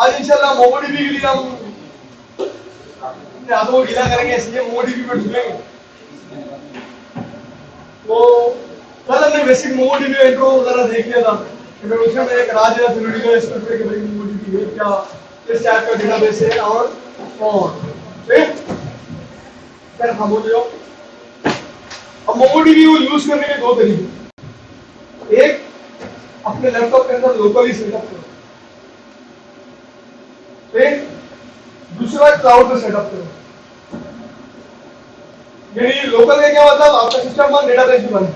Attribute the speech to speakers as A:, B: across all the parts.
A: आज इंशाल्लाह मोमोडीबी के लिए हम अपने हाथों को गीला करेंगे, इसलिए मोमोडीबी में ढूंढेंगे। तो कल हमने बेसिक मोमोडीबी का इंट्रो वगैरह देख लिया था। इंट्रोडक्शन में एक राज या थ्योरेटिकल स्ट्रक्चर के भाई मोमोडीबी है क्या, किस टाइप का डेटाबेस है और ठीक। फिर हम हो जाओ। अब मोमोडीबी को यूज करने के दो तरीके। एक, अपने लैपटॉप के अंदर लोकली सेटअप करो। ठीक। दूसरा, क्लाउड में सेटअप करो। यानी लोकल में क्या मतलब, आपका सिस्टम बंद, डेटाबेस भी बंद,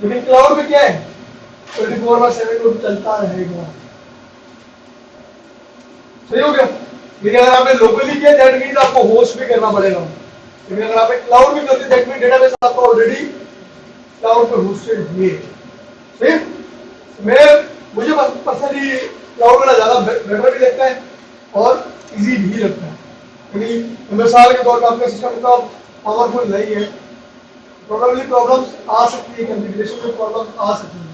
A: लेकिन क्लाउड में क्या है, 24/7 चलता रहेगा। सही हो गया। लेकिन अगर आपने लोकली किया दैट मीन्स आपको होस्ट भी करना पड़ेगा, लेकिन अगर आपने क्लाउड में करते दैट मीन्स डेटाबेस आपका ऑलरेडी क्लाउड पे होस्टेड है। मैं मुझे पर्सनली क्लाउड वाला ज्यादा बेटर भी लगता है और इजी भी लगता है, क्योंकि मिसाल के तौर पर आपका सिस्टम का पावरफुल नहीं है, प्रोबेबली प्रॉब्लम्स आ सकती है, कॉन्फ़िगरेशन में प्रॉब्लम्स आ सकती है।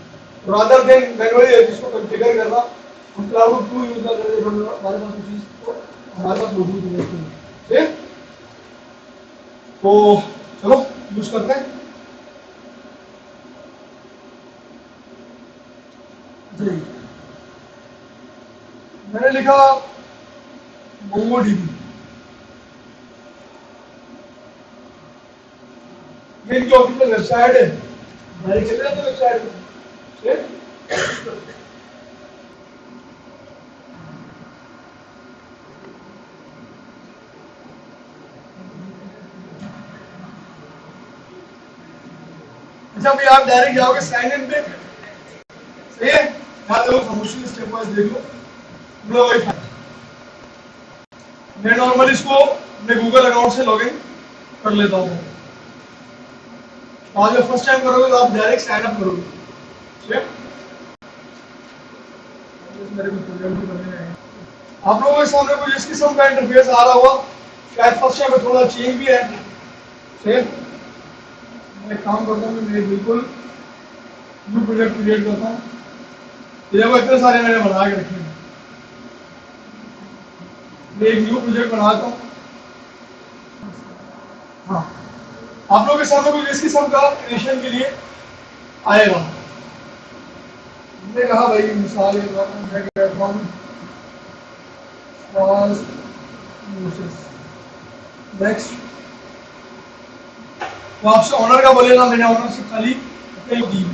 A: रादर देन मैनुअली इसको कॉन्फ़िगर करना, हम क्लाउड टू यूज कर रहे हैं, हमारे पास चीज तो हमारे पास मौजूद है। ठीक, तो चलो यूज करते हैं जी। मैंने लिखा मोमोडीबी, ये इनकी ऑफिशियल वेबसाइट है, डायरेक्ट चले जाते वेबसाइट पे। अच्छा भाई, आप डायरेक्ट जाओगे साइन इन पे, सही है। यहाँ देखो प्रमोशन स्टेप वाइज देख लो, लो वाईफाई। मैं नॉर्मली इसको अपने गूगल अकाउंट से लॉगिन कर लेता हूँ। आज जब फर्स्ट टाइम करोगे तो आप डायरेक्ट साइन अप करोगे, ठीक है। मेरे को प्रोग्राम भी बने हैं, आप लोगों के सामने कुछ इस किस्म का इंटरफेस आ रहा होगा, शायद फर्स्ट टाइम में थोड़ा चेंज भी है, ठीक है। मैं काम करता हूँ, मैं बिल्कुल न्यू प्रोजेक्ट क्रिएट करता हूँ। देखो इतने सारे मैंने बना के रखे हैं, मैं एक न्यू प्रोजेक्ट बनाता हूँ। हाँ, आप लोगों के सामने कुछ इस किस्म का क्रिएशन के लिए आएगा। हमने कहा भाई मिसाल के तौर पर मैं कहता हूँ नेक्स्ट, तो आपसे ऑनर का बोलेगा, मैंने ऑनर से खाली दी।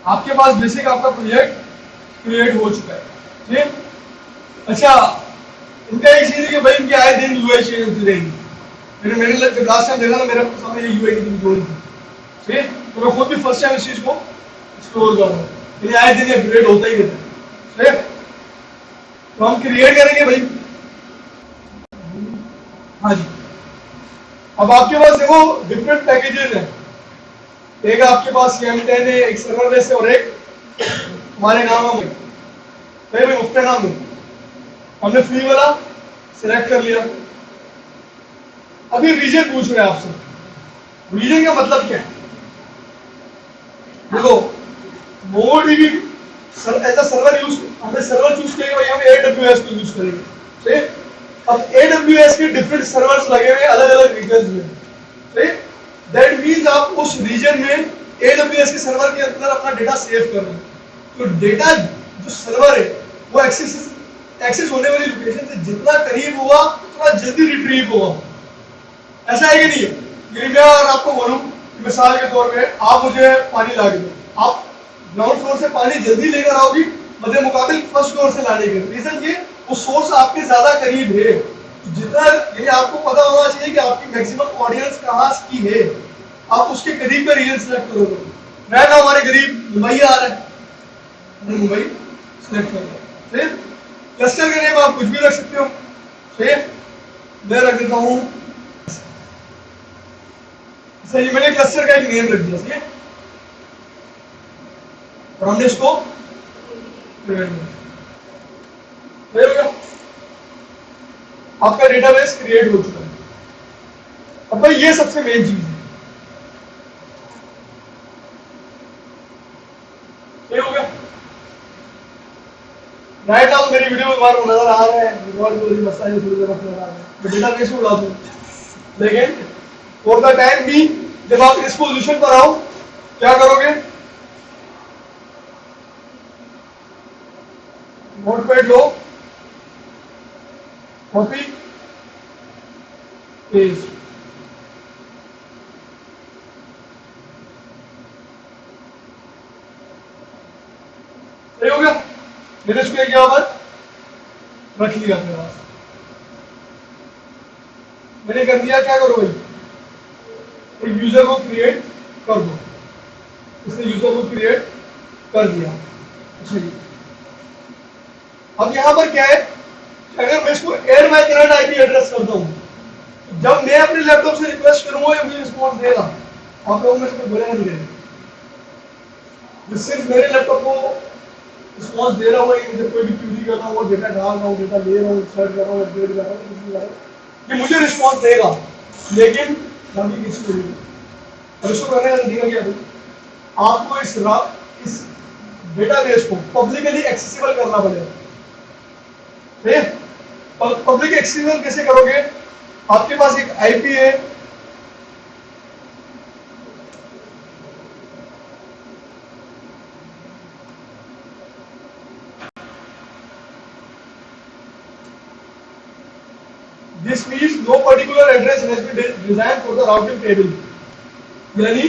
A: आपके पास बेसिक आपका प्रोजेक्ट क्रिएट हो चुका है, ठीक। अच्छा, इनका एक चीज है कि भाई इनके आए दिन यूआई चेंज होती रहेगी। मैंने लास्ट टाइम देखा ना, मेरे सामने यूआई की जोड़ी थी, ठीक। तो मैं खुद भी फर्स्ट टाइम इस चीज को एक्सप्लोर कर रहा हूँ, लेकिन आए दिन अपग्रेड होता ही रहता है, ठीक। तो हम क्रिएट करेंगे भाई। हाँ जी, अब आपके पास देखो डिफरेंट पैकेजेस हैं। एक आपके पास CM10 है, एक सर्वरलेस है और एक हमारे नाम है भाई उसका नाम है। हमने फ्री वाला सिलेक्ट कर लिया। अभी रीजन पूछ रहे हैं आपसे, रीजन का मतलब क्या है। देखो मोमोडीबी एज अ सर्वर यूज, हमने सर्वर चूज किया भाई, हम AWS को यूज करेंगे, ठीक। अब AWS के डिफरेंट सर्वर्स लगे हुए अलग अलग रीजन में, ठीक। दैट मीन्स आप उस रीजन में AWS के सर्वर के अंदर अपना डेटा सेव कर रहे हैं, तो डेटा जो सर्वर है वो एक्सेस होने वाली लोकेशन से जितना करीब होगा उतना जल्दी रिट्रीव होगा। ऐसा है कि नहीं है। यदि मैं अगर आपको बोलूं मिसाल के तौर पे आप मुझे पानी ला के दो, आप ग्राउंड फ्लोर से पानी जल्दी लेकर आओगी मध्य मुकाबिल फर्स्ट फ्लोर से लाने के। रीजन ये, वो सोर्स आपके ज्यादा करीब है, जितना ये आपको पता होना चाहिए कि आपकी मैक्सिमम ऑडियंस कहाँ की है, आप उसके करीब का रीजन सिलेक्ट करोगे। राइट नाउ हमारे करीब मुंबई आ रहा है, मुंबई सिलेक्ट कर लो। फिर क्लस्टर का नेम आप कुछ भी रख सकते हो, फिर मैं रख देता हूँ, सही, मैंने क्लस्टर का एक नेम रख दिया, ठीक है। और हमने इसको हो गया। आपका डेटाबेस क्रिएट हो चुका है। अब भाई ये सबसे मेन चीज है, ये हो गया। राइट नाउ मेरी वीडियो में बार नजर आ रहा है, रिकॉर्ड को मसाइल थोड़ी देर नजर आ रहा है, मैं डेटाबेस में उड़ा दूं। लेकिन फॉर द टाइम भी जब आप इस पोजीशन पर आओ क्या करोगे, नोटपैड लो, कॉपी पेस्ट, सही हो गया। मैंने इसको एक यहां पर रख लिया अपने पास, मैंने कर दिया। क्या करो भाई, एक यूजर को क्रिएट कर दो, इसने यूजर को क्रिएट कर दिया। अच्छा जी, अब यहां पर क्या है, अगर मैं इसको add my current IP address करता हूं, तो जब मैं अपने लैपटॉप से रिक्वेस्ट करूंगा ये मुझे रिस्पॉन्स देगा। आप लोगों में से कोई बोलेगा नहीं देगा, जो सिर्फ मेरे लैपटॉप को रिस्पॉन्स दे रहा हूँ, जब कोई भी क्वेरी कर रहा हूँ, डेटा डाल रहा हूँ, डेटा ले रहा हूँ, सर्च कर रहा हूँ, अपडेट कर रहा हूँ, कुछ भी कर रहा हूँ, ये मुझे रिस्पॉन्स देगा, लेकिन बाकी किसी को नहीं। और इसको करने का तरीका क्या है, आपको इस डेटाबेस को पब्लिकली एक्सेसिबल करना पड़ेगा। ठीक है, पब्लिक एक्सेसिबल कैसे करोगे, आपके पास एक आईपी है, This means no particular address has been designed for the routing table. यानी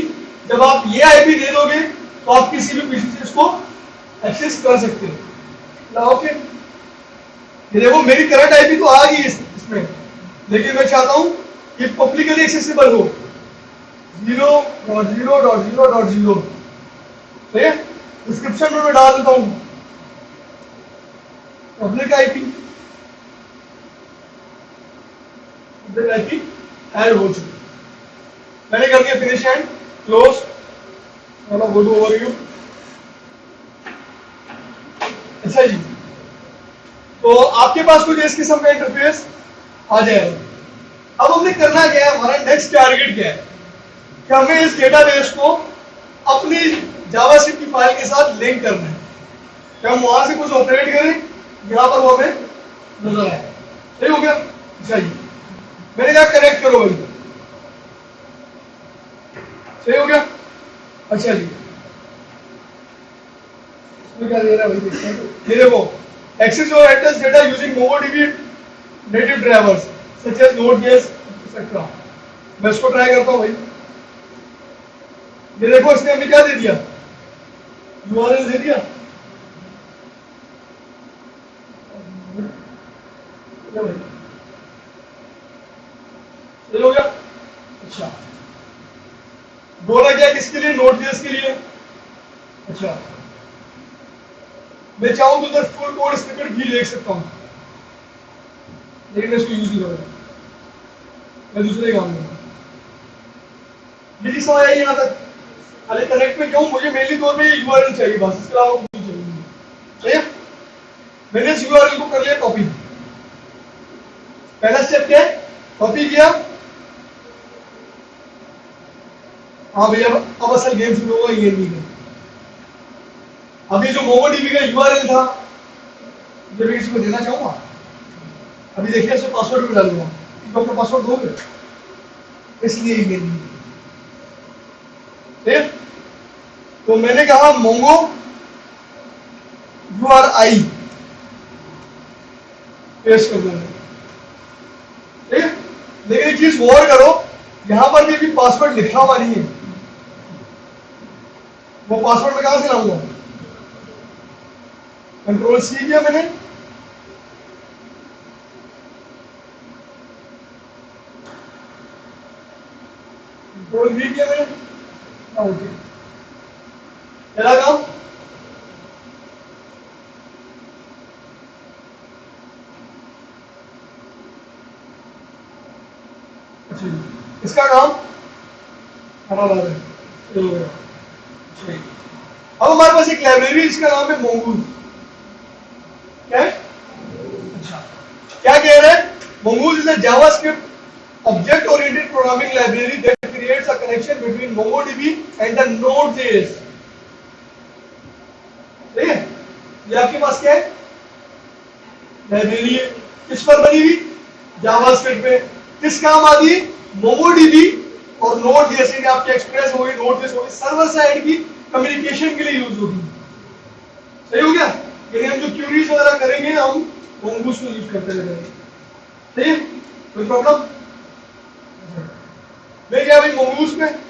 A: जब आप ये आईपी दे दोगे तो आप किसी भी पीसी से इसको एक्सेस कर सकते हो। ओके, ये देखो मेरी करंट आईपी तो आ गई इसमें, लेकिन मैं चाहता हूं कि पब्लिकली एक्सेसिबल हो 0.0.0.0। ठीक है, डिस्क्रिप्शन में मैं डाल देता हूं पब्लिक आईपी, आईपी ऐड हो चुकी, मैंने कर दिया finish and close. Go to overview. अच्छा जी, तो आपके पास कुछ इस किस्म का इंटरफेस आ जाएगा। अब हमने करना क्या है, हमारा नेक्स्ट टारगेट क्या है कि हमें इस डेटाबेस को अपनी जावास्क्रिप्ट की फाइल के साथ लिंक करना है, कि हम वहां से कुछ ऑपरेट करें, यहां पर वो हमें नजर आए। सही हो गया। अच्छा जी, मैंने कहा कनेक्ट करो भाई, सही हो गया। अच्छा जी, इसमें क्या दे रहा है भाई, देखते हैं। ये देखो, access your address data using MongoDB native drivers such as Node JS etcetera. मैं इसको ट्राई करता हूं भाई। ये देखो, इसने हमें क्या दे दिया, यूआरएल दे दिया। सही हो गया। अच्छा, बोला क्या किसके लिए, नोड.जेएस के लिए। अच्छा, मैं चाहूं तो उधर फुल कोड स्निपेट भी देख सकता हूं, लेकिन मैं इसको यूज नहीं करूंगा, मैं दूसरे काम में। मेरी समझ आई यहां तक। अरे कनेक्ट में क्यों, मुझे मेनली तौर पे यूआरएल चाहिए बस, इसके अलावा कुछ नहीं चाहिए। ठीक है, मैंने इस यूआरएल को कर लिया कॉपी। पहला स्टेप क्या है, कॉपी किया। हाँ भैया, अब असल गेम शुरू होगा, ये नहीं है। अभी जो मोंगोडीबी का यूआरएल था, ये मैं किसी को देना चाहूंगा। अभी देखिए, इसमें पासवर्ड भी डालूंगा, तो अपना पासवर्ड दोगे, इसलिए ये नहीं। ठीक, तो मैंने कहा मोंगो URI पेस्ट कर दूंगा। ठीक है, लेकिन एक चीज गौर करो, यहां पर भी पासवर्ड लिखा हुआ नहीं है। वो पासवर्ड मैं कहां से लाऊंगा, कंट्रोल सी किया मैंने, कंट्रोल वी किया मैंने। ओके, चला काम। अच्छा, इसका काम हमारा है। अब हमारे पास एक लाइब्रेरी, इसका नाम है मोंगूज। क्या है? अच्छा, क्या कह रहे हैं, Mongoose is a JavaScript object-oriented programming library that creates a connection between MongoDB and the Node.js. ठीक है? ये आपके पास क्या है? लाइब्रेरी है। किस पर बनी हुई? जावास्क्रिप्ट पे। किस काम आती है? MongoDB और नोड जैसे कि आपके एक्सप्रेस हो गई, नोड जैसे हो गई, सर्वर साइड की कम्युनिकेशन के लिए यूज होगी। सही हो गया? यानी हम जो क्यूरीज वगैरह करेंगे हम मोंगूस को यूज करते रहेंगे। सही है? कोई प्रॉब्लम? मैं क्या भाई मोंगूस में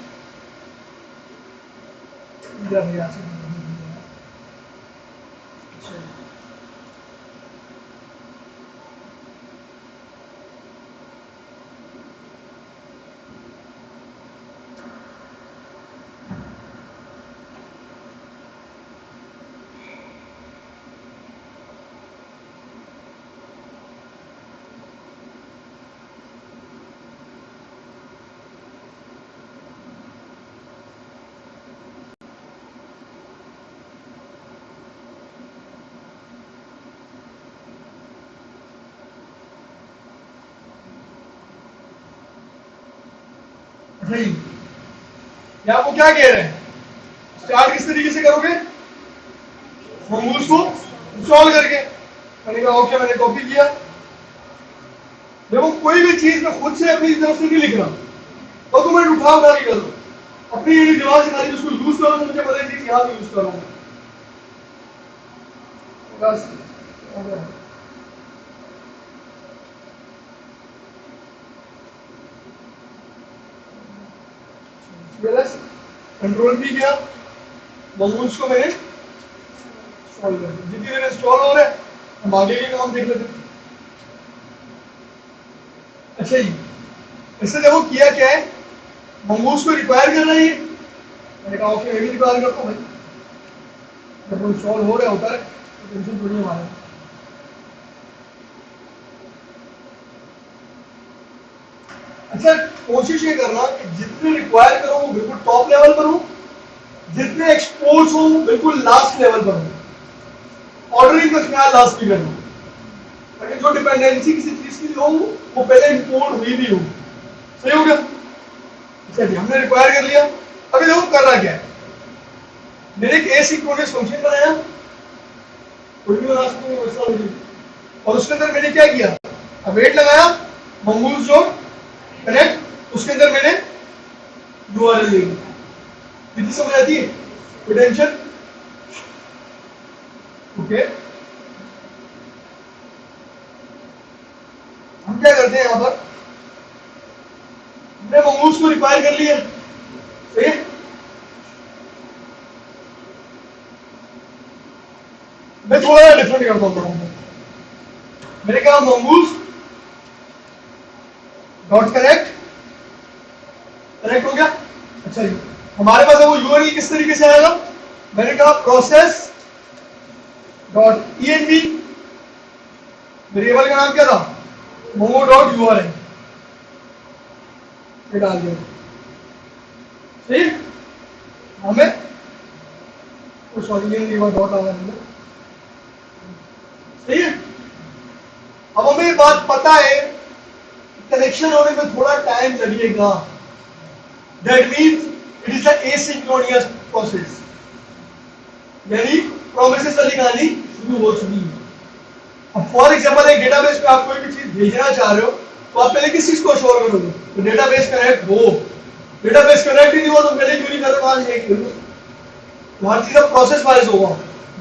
A: नहीं, ये आपको क्या कह रहे हैं? स्टार्ट किस तरीके से करोगे? मोंगूस को इंस्टॉल करके। मैंने कहा ओके, मैंने कॉपी किया। देखो कोई भी चीज मैं खुद से अपनी तरफ से नहीं लिख रहा, तो मैं उठा के कर दो अपनी दिमाग से, खाली उसको यूज करो, मुझे पता है कि यहाँ पे यूज करूंगा बस। कंट्रोल भी किया, मोंगूस को मैंने इंस्टॉल कर दिया। जितनी देर इंस्टॉल हो रहा है हम आगे के काम देख लेते हैं। अच्छा जी, इससे देखो किया क्या है, मोंगूस को रिक्वायर करना है। मैंने कहा ओके, मैं भी रिक्वायर करता हूँ भाई, जब वो इंस्टॉल हो रहा होता है तो टेंशन थोड़ी हमारा। अच्छा, कोशिश ये करना कि जितने रिक्वायर करो वो बिल्कुल टॉप लेवल पर हो, जितने एक्सपोर्ट्स हो बिल्कुल लास्ट लेवल पर हो। ऑर्डरिंग का ख्याल लास्ट में करना, ताकि जो डिपेंडेंसी किसी चीज की हो वो पहले इंपोर्ट हुई भी हो। सही हो गया? अच्छा जी, हमने रिक्वायर कर लिया। अभी देखो कर रहा क्या है, मैंने एक एसिंक्रोनस फंक्शन बनाया, कोई भी बना सकते हो वैसा भी, और उसके अंदर मैंने क्या किया, अवेट लगाया मंगूस जो कनेक्ट, उसके अंदर मैंने यूआरएल दी। कितनी समझ आती है? Potential okay. हम क्या करते हैं यहां पर, हमने मंगूस को रिक्वायर कर लिया। सही है? मैं थोड़ा डिफरेंट करता हूं। मैंने कहा मंगूस डॉट कनेक्ट, कनेक्ट हो गया। अच्छा जी, हमारे पास वो यूआरएल किस तरीके से आएगा, मैंने कहा प्रोसेस डॉट ईएनवी, वेरिएबल का नाम क्या था, मोमो डॉट यूआरएल, ये डाल दिया। ठीक, हमें सॉरी ईएनवी डॉट आ रहा है। सही है? अब हमें ये बात पता है कनेक्शन होने में थोड़ा टाइम लगेगा, that means it is a asynchronous process, यानी प्रोमिसेस वाली कहानी शुरू हो चुकी है। अब फॉर एग्जांपल एक डेटाबेस पे आप कोई भी चीज भेजना चाह रहे हो तो आप पहले किस चीज को श्योर करोगे, तो डेटाबेस कनेक्ट हो। डेटाबेस कनेक्ट ही नहीं हुआ तो पहले क्यों नहीं कर रहे हो, एक तो हर चीज का प्रोसेस वाइज होगा।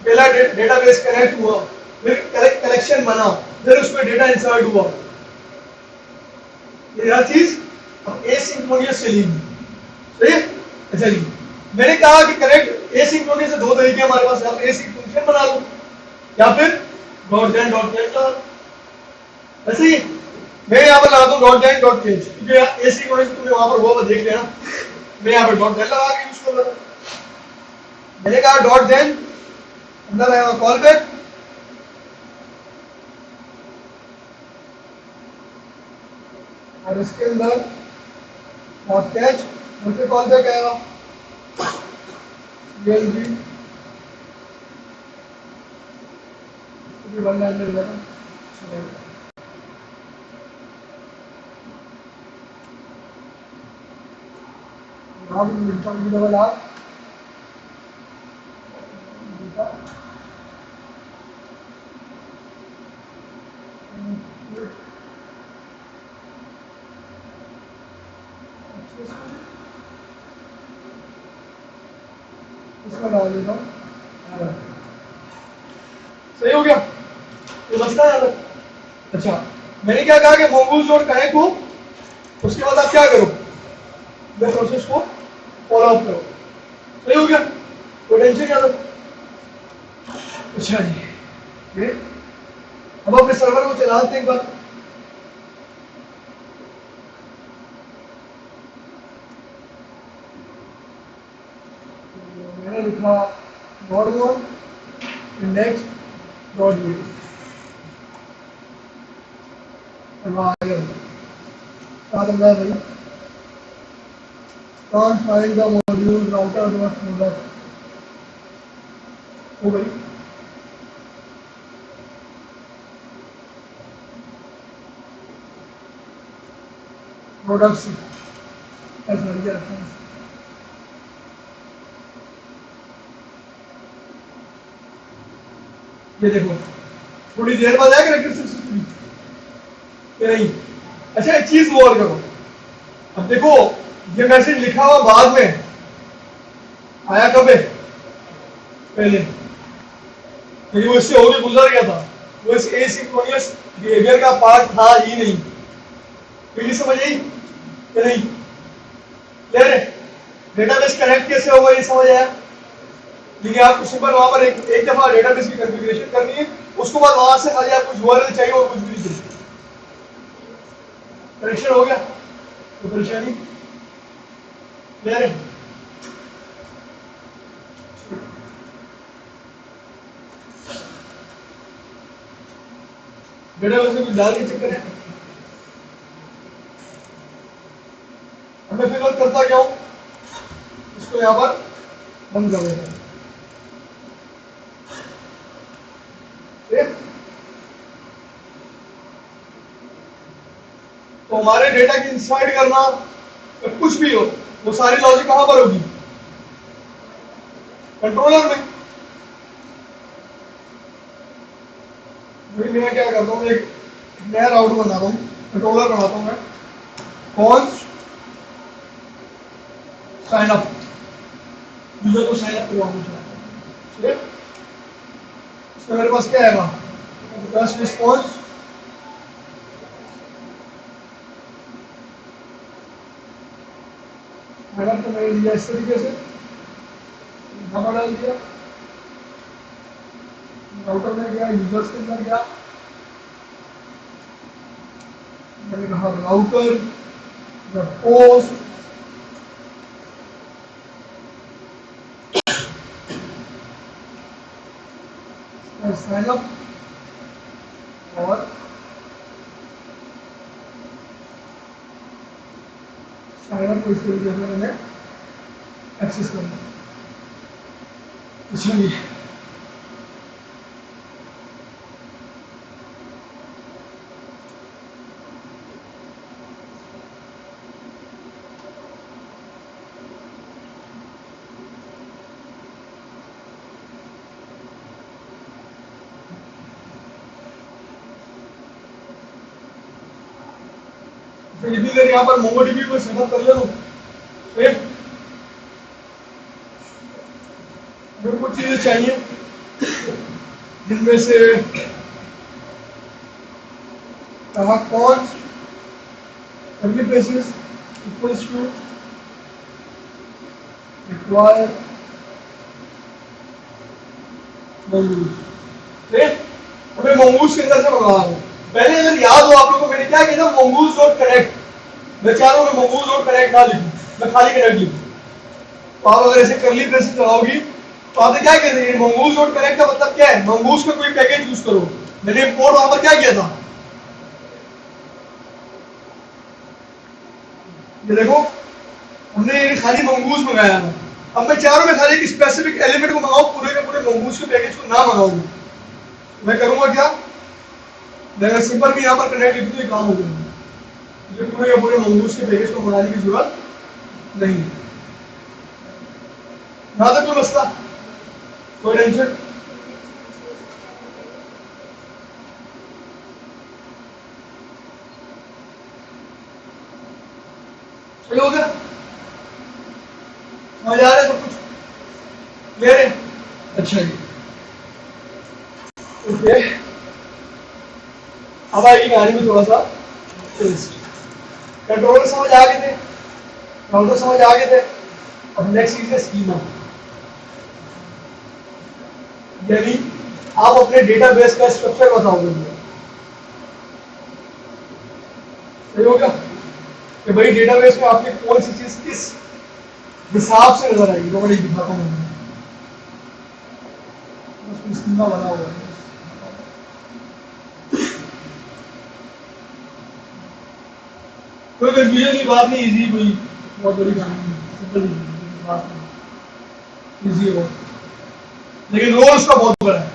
A: पहला डेटाबेस कनेक्ट हुआ, फिर कलेक्शन बना, फिर उसमें डेटा इंसर्ट हुआ, ये हर चीज एसिंक्रोनियस चलेगी। सही है? अच्छा जी, मैंने कहा कि कनेक्ट एसिंक्रोनियस से दो तरीके हमारे पास, आप एसिंक फंक्शन बना लो या फिर डॉट देन डॉट चेंज लगा। ऐसे ही मैं यहाँ पर लगाता हूँ डॉट देन डॉट चेंज, क्योंकि एसिंक्रोनियस तुमने वहां पर वो देख लेना, मैं यहाँ पर डॉट देन लगा के यूज कर रहा हूँ। मैंने कहा डॉट देन, अंदर आएगा कॉल बैक, और इसके अंदर डॉट कैच, उनके कॉल बैक आएगा ईएलबी वन लाइन में। यहाँ भी लिखता हूँ डबल आर इसमें डाल देता हूँ। सही हो गया, ये बचता है अलग। अच्छा, मैंने क्या कहा कि मोंगूज और कनेक्ट हो, उसके बाद आप क्या करो, मैं प्रोसेस को फॉलो अप करो। सही हो गया, कोई टेंशन क्या था। अच्छा जी, ये अब अपने सर्वर को चलाते हैं एक बार। मैंने लिखा .1 index.ui आ गया भाई। can't find the module router dot product हो गई। प्रोडक्ट्स ऐसा लिया रखा है। ये देखो थोड़ी देर बाद आएगा कनेक्टेड सक्सेसफुली नहीं। अच्छा एक चीज और करो, अब देखो ये मैसेज लिखा हुआ बाद में आया कब है, पहले, लेकिन वो इससे होके गुजर गया था, वो इस एसिंक्रोनस बिहेवियर का पार्ट था ही नहीं। तो ये समझ आई कि नहीं, क्लियर है। डेटाबेस कनेक्ट कैसे होगा ये समझ आया, लेकिन आपको सिंपल वहां पर एक दफा डेटाबेस की कॉन्फ़िगरेशन करनी है, उसके बाद वहां से खाली आपको यूआरएल चाहिए और कुछ भी नहीं चाहिए। कनेक्शन हो गया तो परेशानी क्लियर है। डेटाबेस में कुछ डाल के चेक करें। हमें फिर करता क्या हूं, इसको यहां पर बंद कर देते हैं। तो हमारे डेटा की इंसर्ट करना या कुछ भी हो, वो सारी लॉजिक कहां पर होगी, कंट्रोलर में। मैं क्या करता हूँ, एक नया राउटर बनाता हूँ, कंट्रोलर बनाता हूँ मैं, कॉन्स्ट साइन अप, यूजर को साइन अप करवाऊंगा। ठीक है, इसमें मेरे पास क्या आएगा, रिक्वेस्ट रिस्पॉन्स, मैडम तो मैंने लिया इस तरीके से, नाम डाल दिया, राउटर में गया, यूजर्स के अंदर गया, मैंने कहा राउटर पोस्ट साइन अप और साइन अप को इस तरीके से मैंने एक्सेस करना। चलिए तो इतनी देर यहाँ पर मोंगोडीबी को सेटअप कर ले लो। फिर मेरे को चीजें चाहिए जिनमें से कहा const curly braces equals to require mongoose. ठीक, हमें मंगूज के अंदर से मंगवा दो। पहले अगर याद हो आप लोगों को मैंने क्या किया था, मंगूज डॉट कनेक्ट। मैं चाह रहा हूँ मंगूज डॉट कनेक्ट ना लिखूं, मैं खाली कनेक्ट लिखूं। तो आप अगर ऐसे कर्ली ब्रेसेस लगाओगी तो आपने क्या किया था, मंगूज डॉट कनेक्ट का मतलब क्या है, मंगूज का कोई पैकेज यूज करो। मैंने इंपोर्ट वहां पर क्या किया था, ये देखो हमने खाली मंगूज मंगाया था। अब मैं चाह रहा हूं मैं खाली एक स्पेसिफिक एलिमेंट को मंगाऊं, पूरे के पूरे मंगूज के पैकेज को ना मंगाऊं। मैं करूंगा क्या, मैं सिंपल भी यहाँ पर कनेक्ट लिख दूं, ये काम हो जाएगा। मुझे पूरे के पूरे मंगूज के पैकेज को मंगाने की जरूरत नहीं है। यहाँ तक कोई मसला, कोई टेंशन? सही हो गया? समझ आ रहा है सब कुछ? क्लियर है? अच्छा जी, ओके। अब आएगी कहानी में थोड़ा सा ट्विस्ट। कंट्रोलर समझ आ गए थे, काउंटर समझ आ गए थे। अब नेक्स्ट चीज है स्कीमा, यानी आप अपने डेटाबेस का स्ट्रक्चर बताओगे मुझे। सही होगा कि भाई डेटाबेस में आपकी कौन सी चीज किस हिसाब से नजर आएगी, तो बड़ी दिखाता हूँ स्कीमा बना हुआ है। कोई कंफ्यूजन की बात नहीं, इजी, कोई बहुत बड़ी बात नहीं, सिंपल बात नहीं, इजी हो, लेकिन रोल उसका बहुत बड़ा है।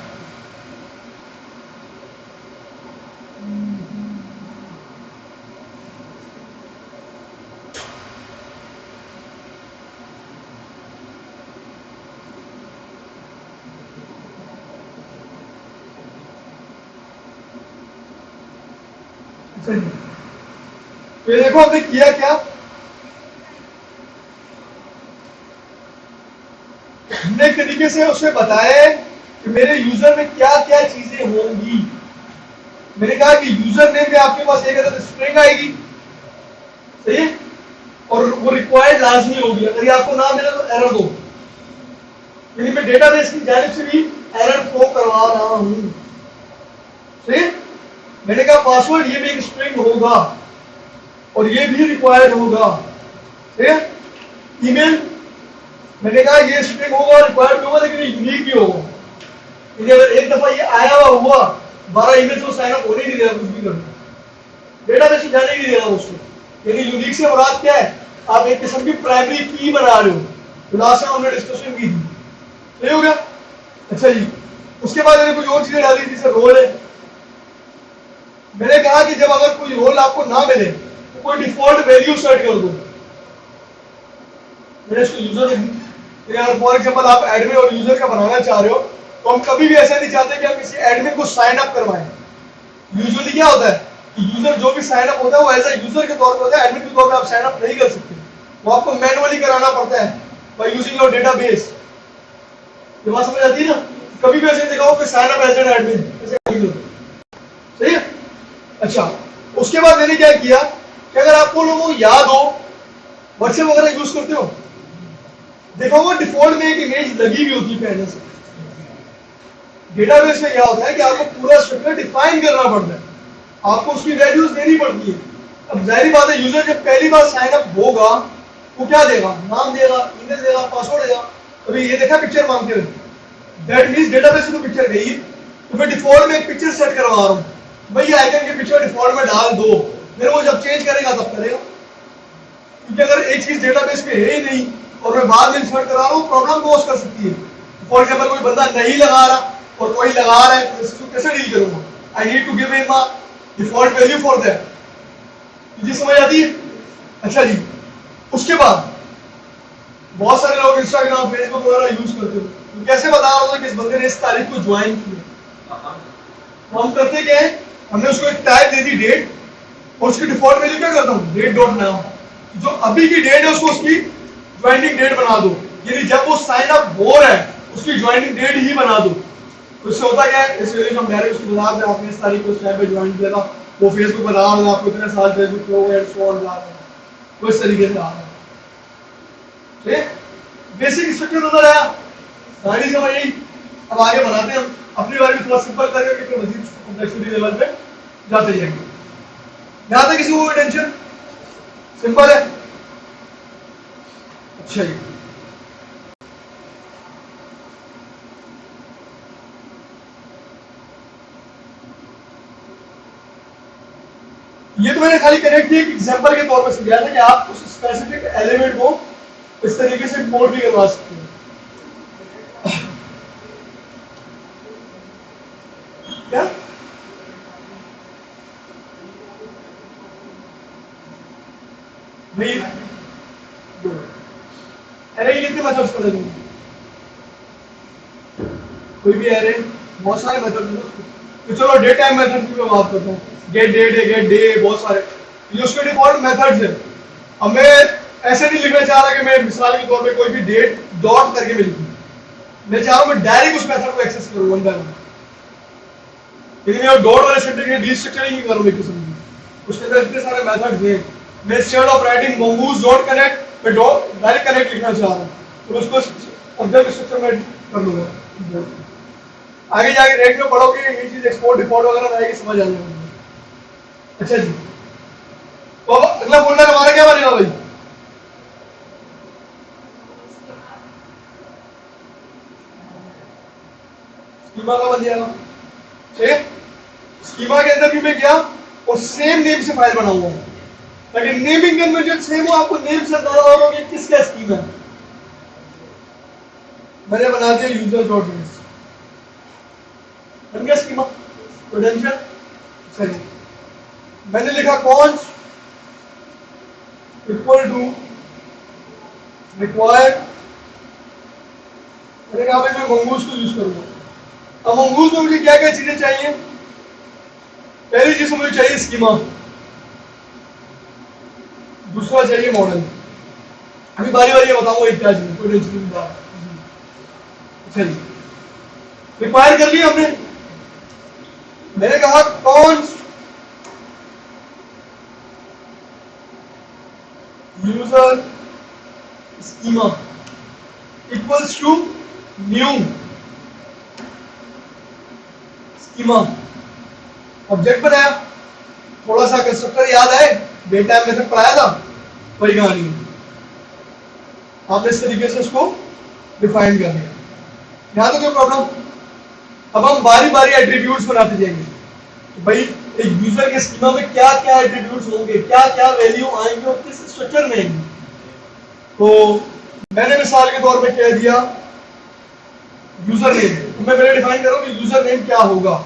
A: तो ये देखो हमने किया क्या, हमने एक तरीके से उसे बताया कि मेरे यूजर में क्या क्या चीजें होंगी। मैंने कहा कि यूजर नेम में आपके पास एक अदद स्ट्रिंग आएगी, सही है, और वो रिक्वायर्ड लाजमी होगी। अगर ये आपको ना मिले तो एरर दो, यानी मैं डेटाबेस की जानिब से भी एरर थ्रो करवा रहा हूं, सही है। मैंने कहा पासवर्ड ये भी एक स्ट्रिंग होगा और ये भी रिक्वायर्ड होगा, ठीक है। ईमेल मैंने कहा ये स्ट्रिंग होगा और रिक्वायर्ड होगा, लेकिन ये यूनिक भी होगा, क्योंकि अगर एक दफा ये आया हुआ 12 ईमेल तो साइन अप होने नहीं देगा, कुछ भी करना डेटाबेस में जाने ही नहीं देगा उसको। यानी यूनिक से मुराद क्या है, आप एक किस्म की प्राइमरी की बना रहे हो, तो लास्ट टाइम हमने डिस्कशन की थी, सही हो गया। अच्छा जी, उसके बाद मैंने कुछ और चीजें डाली, जैसे रोल है। मैंने कहा कि जब अगर कोई रोल आपको ना मिले तो कोई डिफॉल्ट वैल्यू सेट कर दो। मैंने इसको यूजर लिख दी, अगर फॉर एग्जांपल आप एडमिन और यूजर का बनाना चाह रहे हो, तो हम कभी भी ऐसा नहीं चाहते कि हम किसी एडमिन को साइन अप करवाएं। यूजुअली क्या होता है कि यूजर जो भी साइन अप होता है वो एज ए यूजर के तौर पर होता है, एडमिन के तौर पर आप साइन अप नहीं कर सकते, वो आपको मैनुअली कराना पड़ता है बाय यूजिंग योर डेटाबेस। ये बात समझ आती है ना? कभी भी ऐसे दिखाओ कि sign up as an admin, ऐसे सही है। अच्छा, उसके बाद मैंने क्या किया कि अगर आपको लोगों को याद हो, व्हाट्सएप वगैरह यूज करते हो, देखो वो डिफॉल्ट में एक इमेज लगी हुई होती है पहले से। डेटाबेस में क्या होता है कि आपको पूरा स्ट्रक्चर डिफाइन करना पड़ता है, आपको उसकी वैल्यूज देनी पड़ती है। अब जाहिर बात है यूजर जब पहली बार साइन अप होगा वो क्या देगा, नाम देगा, ईमेल देगा, पासवर्ड देगा। अभी ये देखा पिक्चर मांगते हुए, दैट मींस डेटाबेस में तो पिक्चर गई, तो मैं डिफॉल्ट में एक पिक्चर सेट करवा रहा हूँ, भाई आइकन की पिक्चर डिफॉल्ट में डाल दो, फिर वो जब चेंज करेगा तब करेगा। क्योंकि अगर एक चीज डेटाबेस में है ही नहीं और मैं बाद में इंसर्ट करा रहा हूँ, प्रॉब्लम कॉज कर सकती है। फॉर एग्जाम्पल कोई बंदा नहीं लगा रहा और कोई लगा रहा है, तो इसको कैसे डील करूंगा? I need to give him a default value for that. मुझे समझ आती है? अच्छा जी, उसके बाद बहुत सारे लोग इंस्टाग्राम फेसबुक वगैरह यूज करते हो, तो कैसे बता रहा हूँ कि इस बंदे ने इस तारीख को ज्वाइन किया। तो हम करते क्या है, हमने उसको एक टैग दे दी डेट, और उसकी डिफॉल्ट वैल्यू क्या करता हूँ, डेट डॉट नाउ। जो अभी की डेट है उसको उसकी ज्वाइनिंग डेट बना दो, यानी जब वो साइन अप हो रहा है उसकी ज्वाइनिंग डेट ही बना दो। तो इससे होता क्या है, इस वैल्यू हम डायरेक्ट उसको बता दें आपने इस तारीख को इस टाइम पे ज्वाइन किया था, वो फेसबुक बता रहा था आपको इतने साल फेसबुक पे हो गए, सो ऑन बता रहा है, वो इस तरीके से आ रहा है। ठीक, बेसिक स्ट्रक्चर नजर आया, गाड़ी समझ आई। अब आगे बनाते हैं हम अपनी बारे में, थोड़ा सिंपल करके फिर मजीद कॉम्प्लेक्सिटी लेवल पे जाते जाएंगे। यहां तक किसी को कोई टेंशन? सिंपल है। अच्छा जी, ये तो मैंने खाली कनेक्ट किया एग्जांपल के तौर पर समझाया था कि आप उस स्पेसिफिक एलिमेंट को इस तरीके से कोड भी करवा सकते हैं। क्या भाई, अरे ये कितने मेथड्स पता नहीं, कोई भी एरे, बहुत सारे मेथड हैं उसके। तो चलो डे टाइप मेथड की मैं बात करता हूँ, गेट डेट है, गेट डे, बहुत सारे, ये उसके डिफॉल्ट मेथड्स है। अब मैं ऐसे नहीं लिखना चाह रहा कि मैं मिसाल के तौर पे कोई भी डेट डॉट करके मैं लिखूं, मैं चाह रहा हूं मैं डायरेक्ट उस मेथड को एक्सेस करूं वन बाय वन। लेकिन ये डॉट वाले स्ट्रक्चर डी स्ट्रक्चर ही करूं मैं किसी में, उसके अंदर इतने सारे मेथड्स हैं। मैं instead of writing mongoose dot connect मैं डॉट डायरेक्ट कनेक्ट लिखना चाह रहा हूं, तो उसको ऑब्जेक्ट स्ट्रक्चर में कर लूंगा। आगे जाके रेट में पढ़ोगे ये चीज एक्सपोर्ट डिफॉल्ट वगैरह आएगी, समझ आ जाएगा। अच्छा जी, तो अब अगला फोल्डर हमारा क्या बनेगा भाई? स्कीमा का बन जाएगा। ठीक, स्कीमा के अंदर भी मैं गया और सेम नेम से फाइल बना हुआ है, ताकि नेमिंग कन्वेंशन सेम हो, आपको नेम से अंदाजा होगा कि किसका स्कीमा है। मैंने बना दिया यूजर डॉट नेम, बन गया स्कीमा पोटेंशियल। सही, मैंने लिखा कॉन्स इक्वल टू रिक्वायर्ड, मैंने कहा भाई मैं mongoose को यूज करूंगा। अब mongoose में मुझे क्या क्या चीजें चाहिए? पहली चीज मुझे चाहिए स्कीमा, दूसरा चाहिए मॉडल। अभी बारी बारी बताऊंगा क्या चाहिए, कोई टेंशन नहीं बात। चलिए, रिक्वायर कर लिया हमने। मैंने कहा कौन user schema equals to new schema, object बनाया। थोड़ा सा कंस्ट्रक्टर याद आए, डेटा मेथड पढ़ाया था, वही कहानी है। आपने इस तरीके से उसको डिफाइन कर दिया। यहां तो कोई प्रॉब्लम? अब हम बारी बारी एट्रीब्यूट्स बनाते जाएंगे। तो भाई एक यूजर के स्कीमा में क्या क्या एट्रीब्यूट्स होंगे, क्या क्या वैल्यू आएंगे और किस स्ट्रक्चर में आएंगे। तो मैंने मिसाल के तौर पे कह दिया यूजर नेम, तो मैं पहले डिफाइन करूं कि यूजर नेम क्या होगा।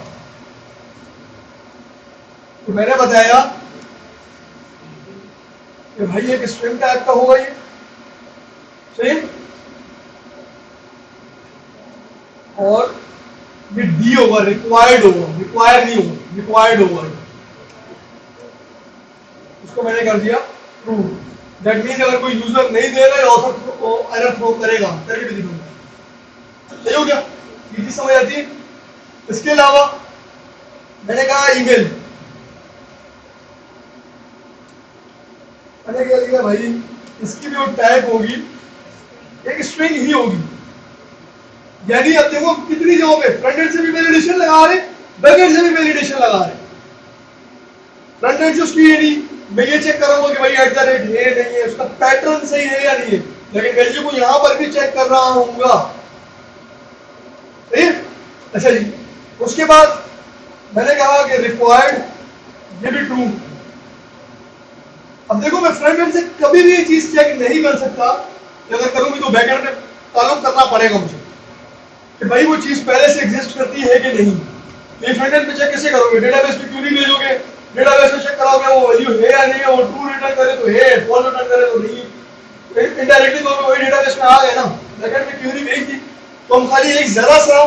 A: तो मैंने बताया कि भाई एक स्ट्रिंग टाइप का होगा ये, सही, और ये डी होगा, रिक्वायर्ड होगा, रिक्वायर नहीं होगा, रिक्वायर्ड होगा। उसको मैंने कर दिया ट्रू। दैट मीन अगर कोई यूजर नहीं दे रहा है ऑथर को एरर थ्रो करेगा, करके भी दिखाऊंगा। सही हो गया, इजी समझ आती है। इसके अलावा मैंने कहा ईमेल, मैंने क्या लिखा भाई, इसकी भी वो टाइप होगी एक स्ट्रिंग ही होगी। यानी अब देखो कितनी जगहों पे फ्रंट एंड से भी वैलिडेशन लगा रहे, बैक एंड से भी वैलिडेशन लगा रहे। फ्रंट एंड से उसकी ये नहीं, मैं ये चेक करूंगा कि भाई एट द रेट है नहीं है, उसका पैटर्न सही है या नहीं है, लेकिन वैल्यू को यहां पर भी चेक कर रहा हूंगा। अच्छा जी, उसके बाद मैंने कहा कि रिक्वायर्ड ये भी ट्रू। अब देखो मैं फ्रंट एंड से कभी भी ये चीज चेक नहीं कर सकता, अगर करूंगी तो बैक एंड में ताल्लुक करना पड़ेगा मुझे कि भाई वो चीज पहले से एग्जिस्ट करती है कि नहीं। ये फ्रंट एंड पे चेक कैसे करोगे? डेटाबेस पे क्वेरी भेजोगे, डेटाबेस में चेक कराओगे वो वैल्यू है या नहीं है, वो ट्रू रिटर्न करे तो है, फॉल्स रिटर्न करे तो नहीं। इनडायरेक्टली तो वही डेटाबेस में आ गए ना, बैक एंड में क्वेरी भेज दी, तो हम खाली एक जरा सा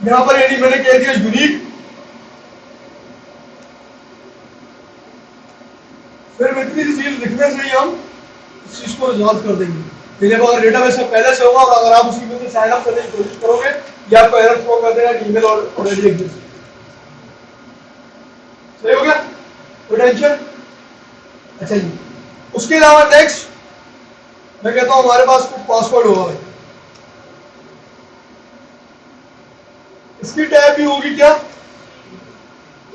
A: यहां पर यदि मैंने कह दिया यूनिक, फिर इतनी सी चीज लिखने से ही हम इस चीज को रिजॉल्व कर देंगे। फिर अगर डेटाबेस में पहले से होगा और अगर आप उसी में साइन अप करने की कोशिश करोगे या आपको एरर थ्रो कर देगा ईमेल ऑलरेडी एग्जिस्ट। सही हो गया, कोई टेंशन? अच्छा जी, उसके अलावा नेक्स्ट मैं कहता हूं हमारे पास कुछ पासवर्ड होगा भाई, इसकी टैब भी होगी क्या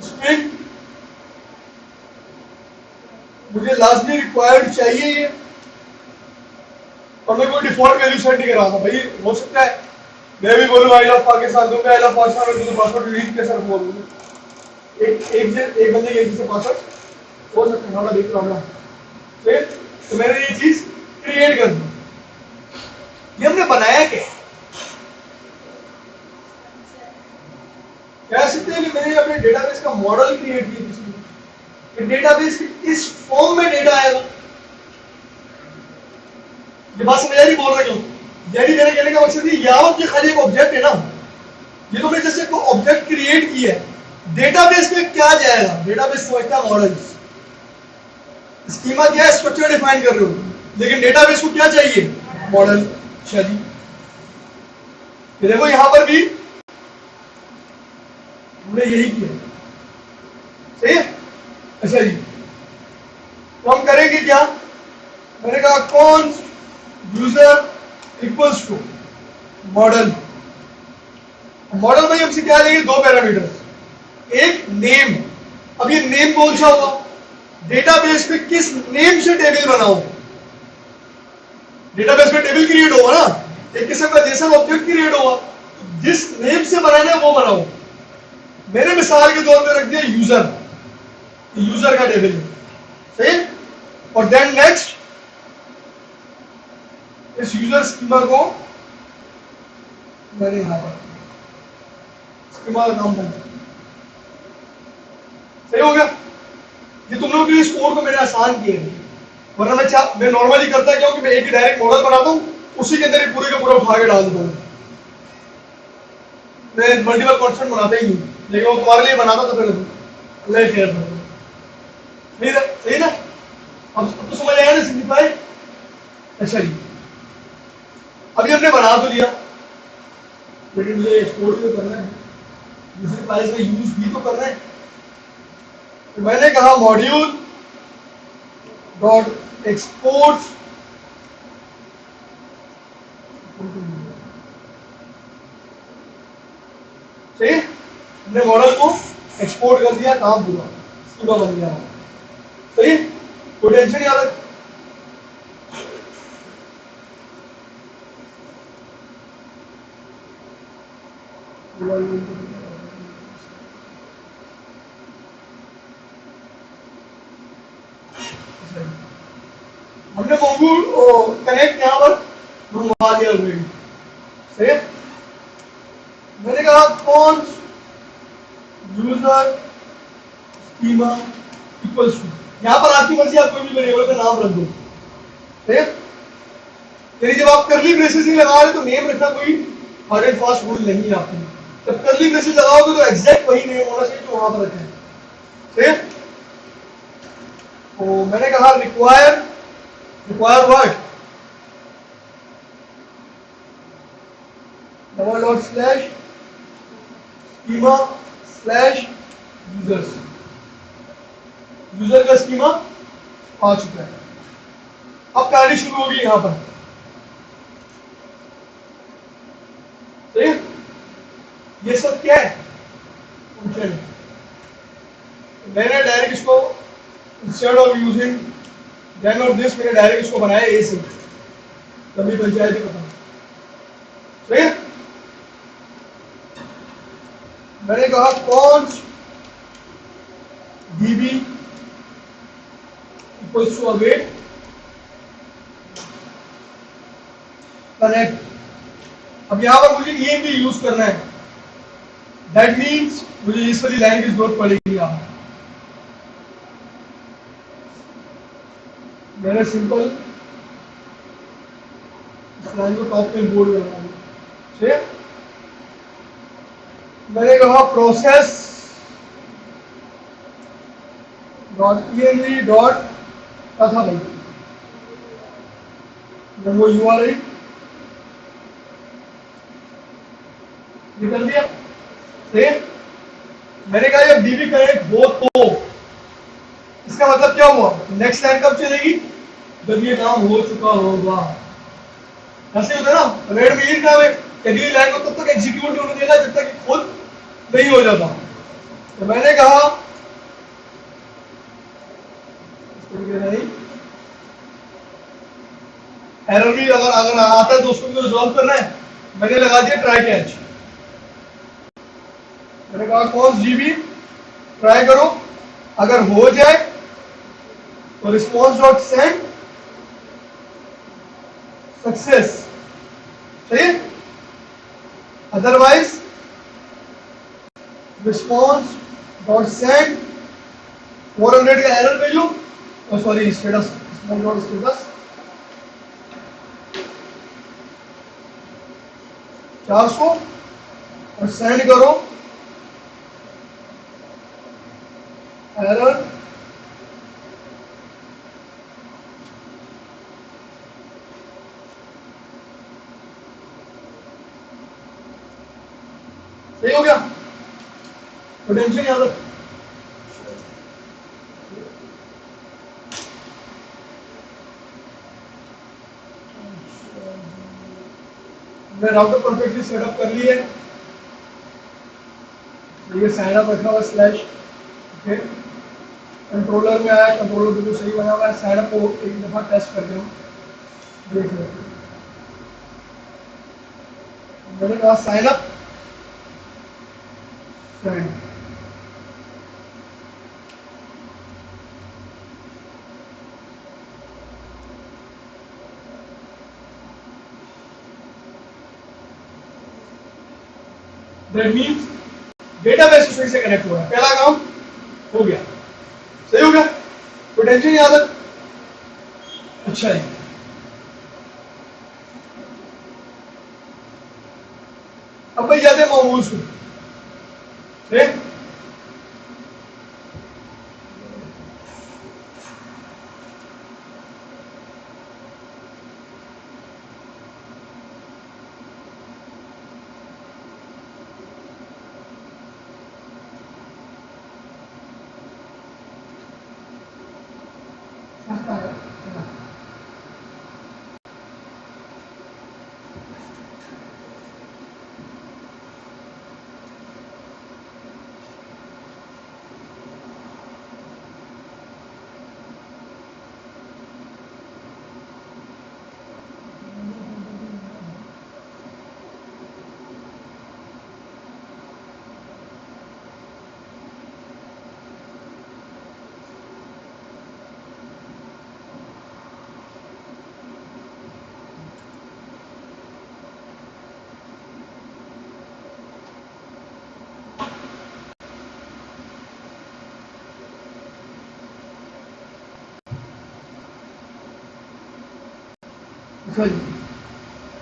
A: स्ट्रिंग, मुझे लाजमी रिक्वायर्ड चाहिए ये, और मैं कोई डिफॉल्ट वैल्यू सेट नहीं कर रहा था। भाई हो सकता है मैं भी बोलूं आई लव पाकिस्तान, तो मैं आई लव पाकिस्तान में तो पासवर्ड रीड कैसे बोलूंगा, एक बंदे एक से पासवर्ड हो सकता है, हमारा बिग प्रॉब्लम। तो मैंने ये चीज क्रिएट कर दी। ये हमने बनाया क्या? कह सकते हैं कि मैंने अपने डेटाबेस का मॉडल क्रिएट किया, डेटाबेस इस फॉर्म में डेटा आएगा। ये बात समझ आ रही बोल रही हूं? यानी मेरे कहने का मकसद ये यावत के खाली एक ऑब्जेक्ट है ना, ये तो मैंने जैसे कोई ऑब्जेक्ट क्रिएट किया है, डेटाबेस में क्या जाएगा, डेटाबेस समझता है मॉडल्स, स्कीमा क्या है, स्ट्रक्चर डिफाइन कर रहे हो, लेकिन डेटाबेस को क्या चाहिए, मॉडल। चलिए देखो यहां पर भी हमने यही किया, सही है। अच्छा जी, तो हम करेंगे क्या, मैंने कहा कौन user equals to model. Model में हमसे क्या लेंगे, दो पैरामीटर, एक नेम। अब ये नेम कौन सा होगा, डेटाबेस में किस नेम से टेबल बनाओ, डेटाबेस में टेबल क्रिएट होगा ना, एक किस्म का जेसन ऑब्जेक्ट क्रिएट होगा, जिस नेम से बनाना है वो बनाओ। मैंने मिसाल के तौर पे रख दिया यूजर, यूजर का टेबल, सही। और देन नेक्स्ट इस यूजर स्कीमा को मैंने यहां पर स्कीमा का नाम बना, सही हो गया। ये तुम लोगों के लिए इस कोड को मैंने आसान किया है, वरना मैं नॉर्मली करता क्या हूं कि मैं एक ही डायरेक्ट मॉडल बनाता हूं, उसी के अंदर ही पूरे का पूरा उठा के डाल देता हूं, मैं मल्टीपल कॉन्स्टेंट बनाता ही नहीं, लेकिन वो तुम्हारे लिए बनाता तो फिर ले शेयर करता, सही ना। अब तो समझ आया ना, सिंप्लीफाई। अच्छा जी, अभी हमने बना तो लिया, लेकिन मुझे एक्सपोर्ट भी तो करना है, दूसरी फाइल में यूज भी तो करना है। तो मैंने कहा मॉड्यूल डॉट एक्सपोर्ट, सही, हमने मॉडल को एक्सपोर्ट कर दिया, काम पूरा, स्कीमा बन गया, सही, कोई टेंशन याद है। हमने मोंगू कनेक्ट यहां पर घुमा दिया ऑलरेडी, सही। मैंने कहा कौन यूजर स्कीमा इक्वल्स टू, यहां पर आपकी मर्जी, आप कोई भी वेरिएबल का नाम रख दो, ठीक। यानी जब आप करली ब्रेसेस ही लगा रहे तो नेम रखना कोई हार्ड एंड फास्ट रूल नहीं है आपको, जब करली ब्रेसेस लगाओगे तो एग्जैक्ट वही नेम होना चाहिए जो वहां पर रखे, ठीक। तो मैंने कहा require what, double dot slash schema slash users, user का स्कीमा आ चुका है। अब कहानी शुरू होगी यहां पर, ठीक। ये सब क्या है, फंक्शन। मैंने डायरेक्ट इसको इंस्टेड ऑफ यूजिंग देन और दिस, मैंने डायरेक्ट इसको बनाया ए से, तभी पंचायत ही पता, ठीक। मैंने कहा const db equals to await connect. अब यहां पर मुझे ये भी यूज करना है, दैट मीन्स मुझे इस वाली लाइन की जरूरत पड़ेगी। यहां मैंने सिंपल इस लाइन को टॉप में बोल्ड करना है, ठीक। मैंने कहा प्रोसेस डॉट ई डॉट क्या था भाई, वो URL निकल दिया, ठीक। मैंने कहा जब db कनेक्ट हो तो इसका मतलब क्या हुआ, नेक्स्ट लाइन कब चलेगी, जब ये काम हो चुका होगा। ऐसे होता है ना, रेड में ये काम है, अगली लाइन को तब तक एग्जीक्यूट होने देगा जब तक खुद नहीं हो जाता। तो मैंने कहा नहीं, एरर भी अगर आता है तो उसको भी रिजॉल्व करना है, मैंने लगा दिया ट्राई कैच। मैंने कहा कॉन्स्ट db ट्राई करो, अगर हो जाए तो रिस्पॉन्स डॉट सेंड सक्सेस, सही। अदरवाइज रिस्पॉन्स डॉट सेंड 400 का एरर भेजो, सॉरी स्टेटस, नॉट स्टेटस 400 और सेंड करो एरर सही हो गया। तो टेंशन याद रख। मैं राउटर परफेक्टली सेटअप कर लिए। ये साइन अप रखा हुआ स्लैश, ओके। कंट्रोलर में आया, कंट्रोलर बिल्कुल सही बना हुआ है। साइन अप को एक दफा टेस्ट करके हम देख लेते हैं। मैंने कहा sign up send, that means database सही से कनेक्ट हुआ है। पहला काम हो गया, सही हो गया। तो टेंशन याद है। अच्छा है। अब भाई जाते हैं मामूल से, ठीक।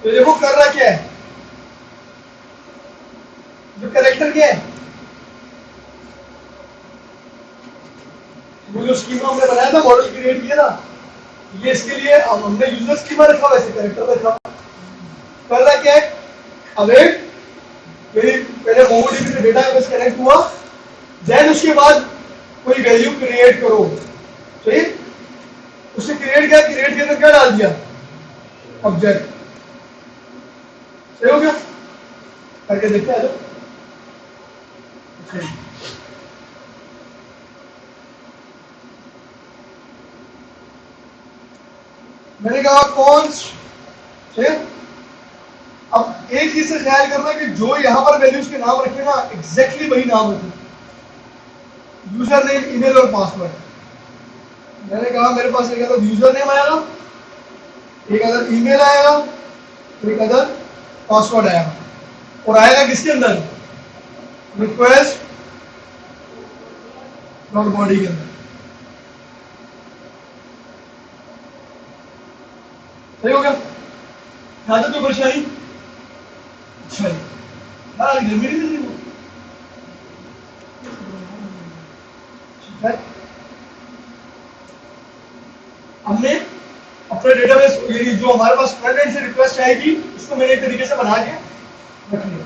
A: तो देखो कर रहा क्या है, जो कैरेक्टर क्या है, वो जो स्कीमा हमने बनाया था, मॉडल क्रिएट किया था, ये इसके लिए हमने यूजर स्कीमा रखा, वैसे कैरेक्टर रखा। कर रहा क्या है, अवेट पहले मोंगोडीबी से डेटाबेस कनेक्ट हुआ, देन उसके बाद कोई वैल्यू क्रिएट करो, सही। उससे क्रिएट किया, क्रिएट के अंदर क्या डाल दिया, ऑब्जेक्ट। सही हो गया, करके देखते हैं। मैंने कहा कौन से, अब एक चीज से ख्याल करना कि जो यहां पर वैल्यूज के नाम रखे ना, एग्जैक्टली वही नाम रखे, यूजर नेम, ईमेल और पासवर्ड। मैंने कहा मेरे पास एक अदर यूजर नेम आएगा, एक अदर ईमेल आएगा, एक अदर पासवर्ड आएगा, और आएगा किसके अंदर, रिक्वेस्ट डॉट बॉडी के अंदर। सही हो गया, यहां तक कोई परेशानी। अच्छा हाँ, मेरी भी नहीं है। हमने अपने डेटाबेस, ये जो हमारे पास फ्रंट एंड से रिक्वेस्ट आएगी, उसको मैंने एक तरीके से बना के रख लिया।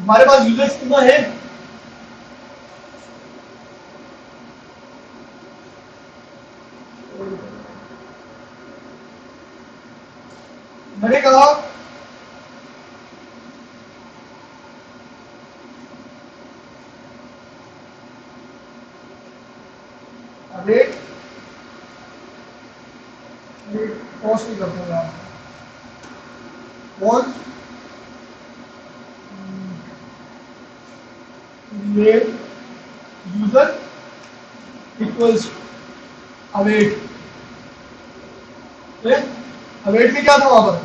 A: हमारे पास यूजर स्कीमा है, मैंने कहा रेट पॉज नहीं करता हूँ यार, पॉज ये यूजर इक्वल्स अवेट। अवेट में क्या था वहां पर,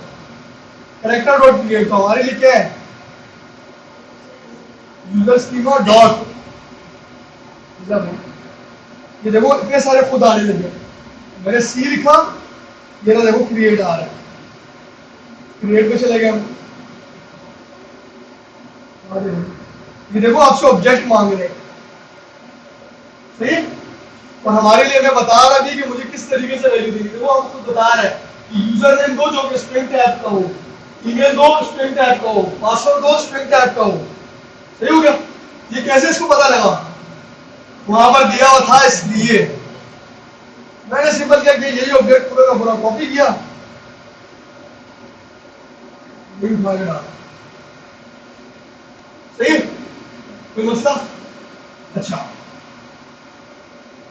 A: कैरेक्टर डॉट क्रिएट था, हमारे लिए क्या है, यूजर स्कीमा डॉट। ये देखो इतने सारे खुद आने लगे, मैंने सी लिखा, ये ना देखो क्रिएट आ रहा है, क्रिएट पे चले गए हम। अरे ये देखो आपसे ऑब्जेक्ट मांग रहे हैं, सही। और हमारे लिए मैं बता रहा थी कि मुझे किस तरीके से वैल्यू देनी है, वो आपको बता रहा है कि यूजर नेम दो जो कि स्ट्रिंग टाइप का हो, ईमेल दो स्ट्रिंग टाइप का हो, पासवर्ड दो स्ट्रिंग टाइप का हो, सही हो गया। ये कैसे इसको पता लगा, वहां पर दिया हुआ था इसलिए मैंने सिंपल क्या किया, यही ऑब्जेक्ट पूरा का पूरा कॉपी किया, यही उठा के डाला, सही है, कोई मसला। अच्छा,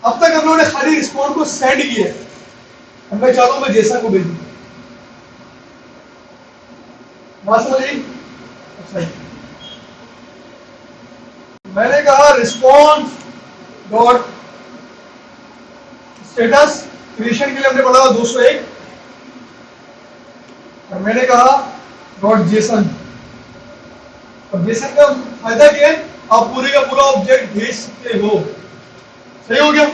A: अब तक हम लोगों ने खाली रिस्पॉन्स को सेंड किया है, अब मैं चाहता हूं मैं जेसन को भेजूं, बात समझ आई। अच्छा जी, मैंने कहा रिस्पॉन्स डॉट स्टेटस, क्रिएशन के लिए हमने पढ़ा 201, और मैंने कहा डॉट जेसन। और जेसन का फायदा क्या है, आप पूरे का पूरा ऑब्जेक्ट भेज सकते हो, सही हो गया।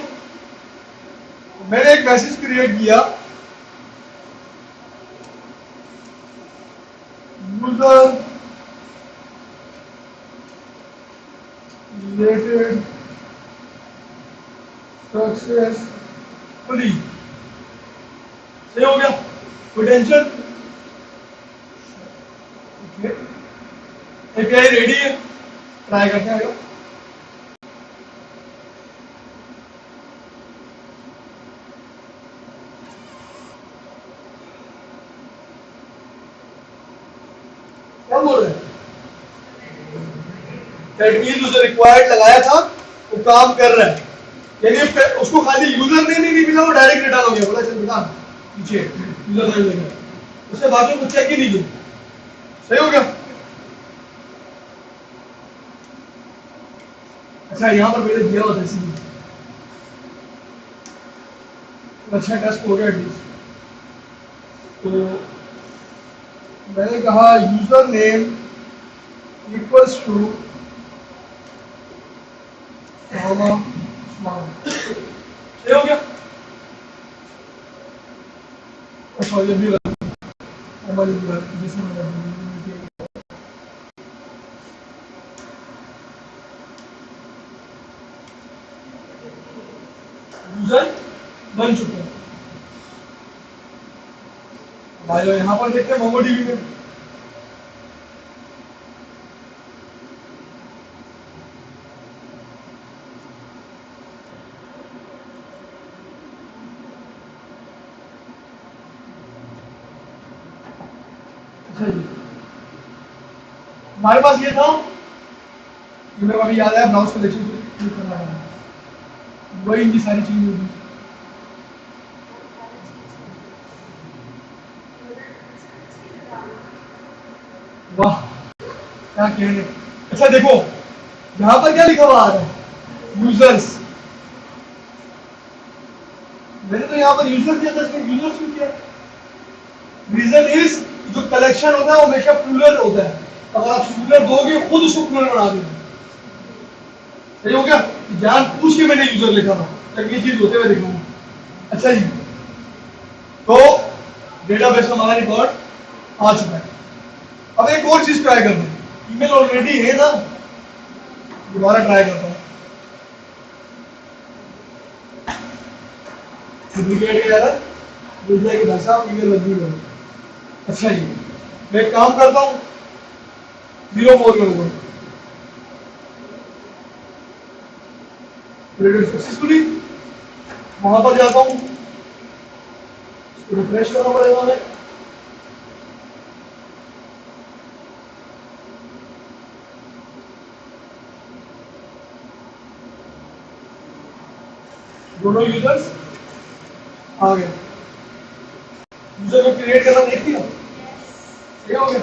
A: मैंने एक मैसेज क्रिएट किया, यूजर रिलेटेड सक्सेसफुली, सही हो गया, पोटेंशियल एपीआई रेडी है, ट्राई करते हैं। क्या बोल रहे हैं, दैट मींस उसे रिक्वायर्ड लगाया था, वो काम कर रहा है, यानी उसको खाली यूजर नेम ही नहीं मिला, वो डायरेक्ट रिटर्न हो गया, बोला चल बेटा पीछे यूजर नेम लेकर, उसने बाकी कुछ चेक ही नहीं किया, सही हो गया। अच्छा, यहाँ पर मैंने दिया हुआ था इसीलिए, अच्छा टेस्ट हो गया एटलीस्ट। तो मैंने कहा यूजर नेम इक्वल्स टू सही हो गया। अच्छा ये भी यूजर बन चुके हैं भाई। यहाँ पर देखते हैं मोंगोडीबी में, हमारे पास ये था, मेरे को अभी याद आया, ब्राउज कलेक्शन क्लिक करना है, वही इनकी सारी चीजें होगी। वाह क्या कहने। अच्छा देखो यहाँ पर क्या लिखा हुआ आ रहा है, यूजर्स, मैंने तो यहाँ पर यूजर दिया था, इसमें यूजर्स क्यों किया, रीजन इज जो कलेक्शन होता है वो हमेशा प्लूरल होता है, अगर आप सिंगुलर दोगे खुद उसको प्लूरल बना देंगे, सही हो गया। जान पूछ के मैंने यूजर लिखा था, तब ये चीज होते हुए दिखाऊंगा। अच्छा जी, तो डेटाबेस में हमारा रिकॉर्ड आ चुका है। अब एक और चीज ट्राई करते हैं, ईमेल ऑलरेडी है ना, दोबारा ट्राई करता हूँ, डुप्लीकेट एरर मिल जाएगी, भाई साहब ईमेल बदली करो। अच्छा जी, मैं एक काम करता हूँ, 04 करूंगा, सक्सेसफुली वहां पर जाता हूँ, रिफ्रेश करना पड़ेगा हमें, दोनों यूजर्स आ गए, यूजर को क्रिएट करना देख लिया, सही हो गया।